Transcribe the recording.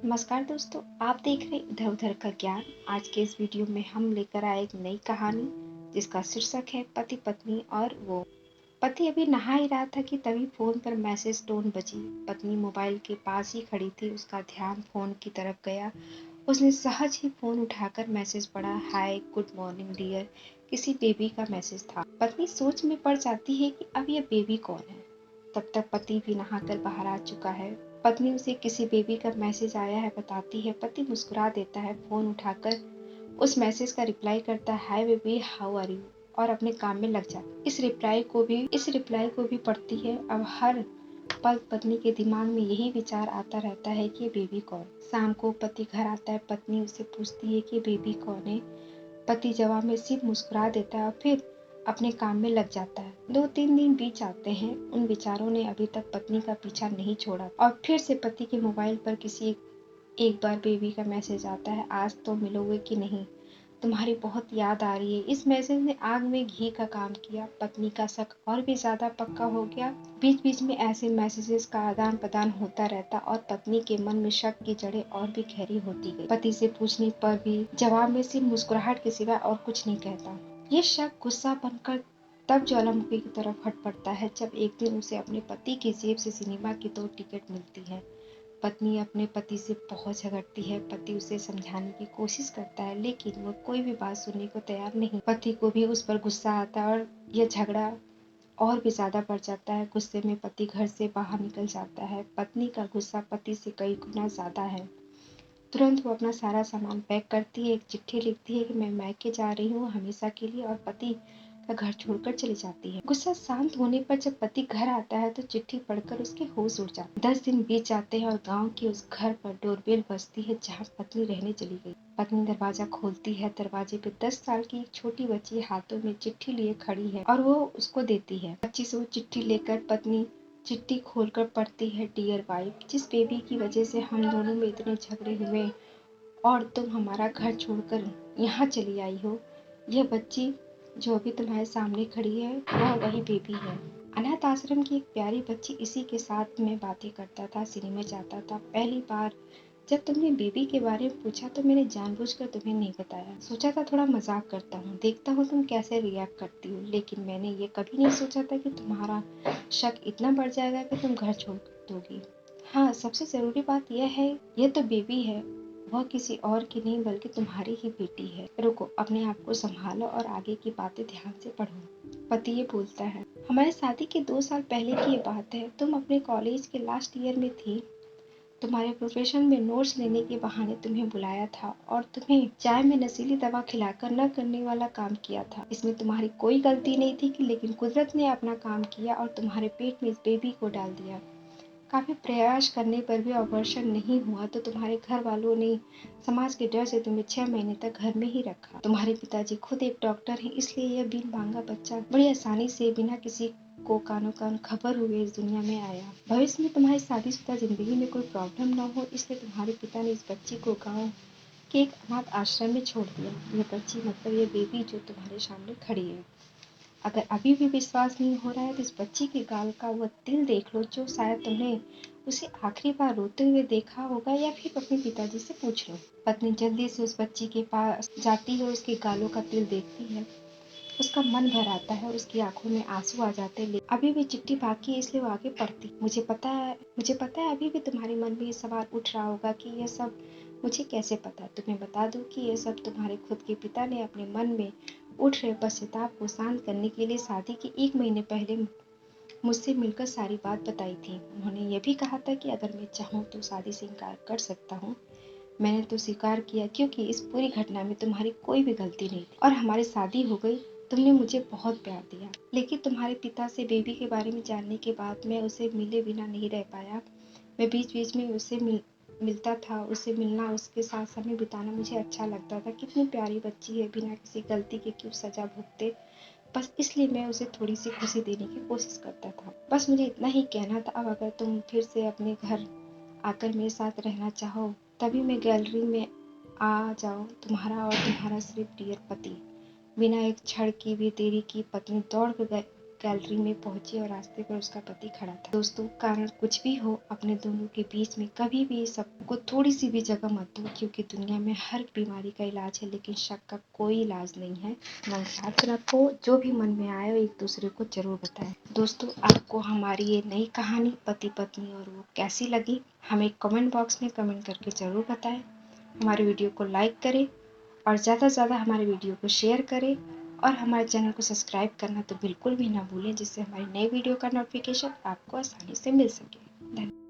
नमस्कार दोस्तों, आप देख रहे हैं इधर उधर का ज्ञान। आज के इस वीडियो में हम लेकर आए एक नई कहानी जिसका शीर्षक है पति पत्नी और वो। पति अभी नहा ही रहा था कि तभी फोन पर मैसेज टोन बजी। पत्नी मोबाइल के पास ही खड़ी थी, उसका ध्यान फोन की तरफ गया। उसने सहज ही फोन उठाकर मैसेज पढ़ा, हाय गुड मॉर्निंग डियर। किसी बेबी का मैसेज था। पत्नी सोच में पड़ जाती है कि अब ये बेबी कौन है। तब तक पति भी नहाकर बाहर आ चुका है। पत्नी उसे किसी बेबी का मैसेज आया है बताती है। पति मुस्कुरा देता है, फोन उठाकर उस मैसेज का रिप्लाई करता है, hi baby how are you, और अपने काम में लग जाता। इस रिप्लाई को भी पढ़ती है। अब हर पल पत्नी के दिमाग में यही विचार आता रहता है कि बेबी कौन। शाम को पति घर आता है। पत्नी उससे पूछती है कि बेबी कौन है। पति जवाब में सिर्फ मुस्कुरा देता है और फिर अपने काम में लग जाता है। 2-3 दिन बीत जाते हैं। उन विचारों ने अभी तक पत्नी का पीछा नहीं छोड़ा और फिर से पति के मोबाइल पर किसी एक बार बेबी का मैसेज आता है, आज तो मिलोगे कि नहीं, तुम्हारी बहुत याद आ रही है। इस मैसेज ने आग में घी का काम किया। पत्नी का शक और भी ज्यादा पक्का हो गया। बीच बीच में ऐसे मैसेजेस का आदान प्रदान होता रहता और पत्नी के मन में शक की जड़ें और भी गहरी होती गई। पति से पूछने पर भी जवाब में सिर्फ मुस्कुराहट के सिवा और कुछ नहीं कहता। ये शक गुस्सा बनकर तब ज्वालामुखी की तरफ फट पड़ता है जब एक दिन उसे अपने पति की जेब से सिनेमा की 2 टिकट मिलती है। पत्नी अपने पति से बहुत झगड़ती है। पति उसे समझाने की कोशिश करता है लेकिन वो कोई भी बात सुनने को तैयार नहीं। पति को भी उस पर गुस्सा आता है और यह झगड़ा और भी ज्यादा बढ़ जाता है। गुस्से में पति घर से बाहर निकल जाता है। पत्नी का गुस्सा पति से कई गुना ज्यादा है। तुरंत वो अपना सारा सामान पैक करती है, एक चिट्ठी लिखती है कि मैं मायके जा रही हूँ हमेशा के लिए, और पति का घर छोड़कर चली जाती है। गुस्सा शांत होने पर जब पति घर आता है तो चिट्ठी पढ़कर उसके होश उड़ जाते। 10 दिन बीत जाते हैं और गांव के उस घर पर डोरबेल बजती है जहाँ पत्नी रहने चली गई। पत्नी दरवाजा खोलती है। दरवाजे पे 10 साल की एक छोटी बच्ची हाथों में चिट्ठी लिए खड़ी है और वो उसको देती है। बच्ची से वो चिट्ठी लेकर पत्नी चिट्ठी खोलकर पढ़ती है, डियर वाइफ, जिस बेबी की वजह से हम दोनों में इतने झगड़े हुए और तुम हमारा घर छोड़कर यहाँ चली आई हो, यह बच्ची जो अभी तुम्हारे सामने खड़ी है वह वही बेबी है। अनाथ आश्रम की एक प्यारी बच्ची इसी के साथ में बातें करता था, सिनेमा जाता था। पहली बार जब तुमने बेबी के बारे में पूछा तो मैंने जानबूझकर तुम्हें नहीं बताया। सोचा था थोड़ा मजाक करता हूँ, देखता हूँ तुम कैसे रिएक्ट करती हो, लेकिन मैंने ये कभी नहीं सोचा था कि तुम्हारा शक इतना बढ़ जाएगा कि तुम घर छोड़ दोगी। हाँ, सबसे जरूरी बात यह है, यह तो बेबी है, वह किसी और की नहीं बल्कि तुम्हारी ही बेटी है। रुको, अपने आप को संभालो और आगे की बातें ध्यान से पढ़ो। पति ये बोलता है, हमारे शादी के 2 साल पहले की ये बात है। तुम अपने कॉलेज के लास्ट ईयर में थी। तुम्हारे प्रोफेशन में नोट्स लेने के बहाने तुम्हें बुलाया था और तुम्हें चाय में नशीली दवा खिलाकर न करने वाला काम किया था। इसमें तुम्हारी कोई गलती नहीं थी कि लेकिन कुदरत ने अपना काम किया और तुम्हारे पेट में इस बेबी को डाल दिया। काफी प्रयास करने पर भी अबॉर्शन नहीं हुआ तो तुम्हारे घर वालों ने समाज के डर से तुम्हें 6 महीने तक घर में ही रखा। तुम्हारे पिताजी खुद एक डॉक्टर हैं, इसलिए यह बिन मांगा बच्चा बड़ी आसानी से बिना किसी को कानो कान खबर हुए इस दुनिया में आया। भविष्य में तुम्हारी शादीशुदा जिंदगी में कोई प्रॉब्लम न हो, इसलिए तुम्हारे पिता ने इस बच्ची को गाँव के एक अनाथ आश्रम में छोड़ दिया। यह बच्ची मतलब ये बेबी जो तुम्हारे सामने खड़ी है। अगर अभी भी विश्वास नहीं हो रहा है तो इस बच्ची के गाल का वह तिल देख लो जो शायद तुमने उसे आखिरी बार रोते हुए देखा होगा, या फिर अपने पिताजी से पूछ लो। पत्नी जल्दी से उस बच्ची के पास जाती है, उसके गालों का तिल देखती है। उसका मन भर आता है, उसकी आंखों में आंसू आ जाते हैं, लेकिन अभी भी चिट्ठी बाकी है इसलिए वो आगे पढ़ती। मुझे पता है अभी भी तुम्हारे मन में ये सवाल उठ रहा होगा कि यह सब मुझे कैसे पता। तुम्हें बता दूं कि ये सब तुम्हारे खुद के पिता ने अपने मन में उठ रहे पश्चाताप को शांत करने के लिए शादी के 1 महीने पहले मुझसे मिलकर सारी बात बताई थी। उन्होंने ये भी कहा था कि अगर मैं चाहूँ तो शादी से इनकार कर सकता हूँ। मैंने तो स्वीकार किया क्योंकि इस पूरी घटना में तुम्हारी कोई भी गलती नहीं थी और हमारी शादी हो गई। तुमने मुझे बहुत प्यार दिया, लेकिन तुम्हारे पिता से बेबी के बारे में जानने के बाद मैं उसे मिले बिना नहीं रह पाया। मैं बीच बीच में उससे मिलता था, उससे मिलना, उसके साथ समय बिताना मुझे अच्छा लगता था। कितनी प्यारी बच्ची है, बिना किसी गलती के क्यों सजा भुगते। बस इसलिए मैं उसे थोड़ी सी खुशी देने की कोशिश करता था। बस मुझे इतना ही कहना था। अब अगर तुम फिर से अपने घर आकर मेरे साथ रहना चाहो तभी मैं गैलरी में आ जाओ, तुम्हारा और तुम्हारा सिर्फ डियर पति। बिना एक क्षण की भी देरी की पत्नी दौड़ कर गैलरी में पहुंची और रास्ते पर उसका पति खड़ा था। दोस्तों, कारण कुछ भी हो, अपने दोनों के बीच में कभी भी सबको थोड़ी सी भी जगह मत दो, क्योंकि दुनिया में हर बीमारी का इलाज है, लेकिन शक का कोई इलाज नहीं है। मन साफ रखो, जो भी मन में आए एक दूसरे को जरूर बताएं। दोस्तों, आपको हमारी ये नई कहानी पति पत्नी और वो कैसी लगी, हमें कमेंट बॉक्स में कमेंट करके जरूर बताएं। हमारे वीडियो को लाइक करें और ज़्यादा से ज़्यादा हमारे वीडियो को शेयर करें और हमारे चैनल को सब्सक्राइब करना तो बिल्कुल भी ना भूलें, जिससे हमारी नई वीडियो का नोटिफिकेशन आपको आसानी से मिल सके। धन्यवाद।